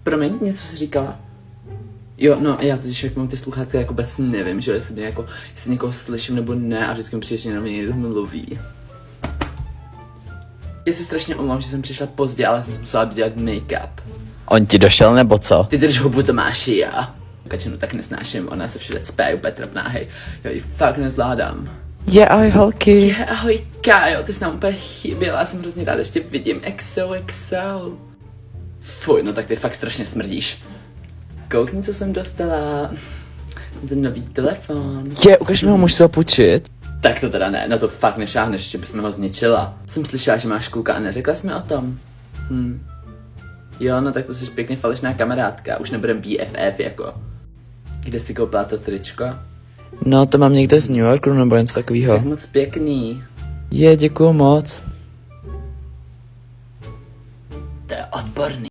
Promiň, něco jsi říkala? Jo, no já totiž jak mám ty sluchátka, jako vůbec nevím, že jestli někoho slyším nebo ne a vždycky mi přijde, že na mě někdo mluví. Já se strašně omlouvám, že jsem přišla pozdě, ale jsem musela dodělat make-up. On ti došel nebo co? Ty drž hubu, Tomáši, já. Kačenu tak nesnáším, ona se všude cpé, úplně trapná, hej. Já ji fakt nezvládám. Ahoj holky. Ahoj Kájo, ty jsi nám úplně chyběla, já jsem hrozně ráda, že tě vidím. XO. Fuj, no tak ty fakt strašně smrdíš. Koukni, co jsem dostala. Ten nový telefon. Ukaž mi ho, můžu se ho půjčit? Tak to teda ne, na to fakt nešáhneš, že bys mi ho zničila. Jsem slyšela, že máš kluka a neřekla jsi mi o tom. Jo, no tak to jsi pěkně falešná kamarádka, už nebudem BFF jako. Kde jsi koupila to tričko? No, to mám někde z New Yorku nebo něco takového. Tak moc pěkný. Děkuju moc. To je odborný.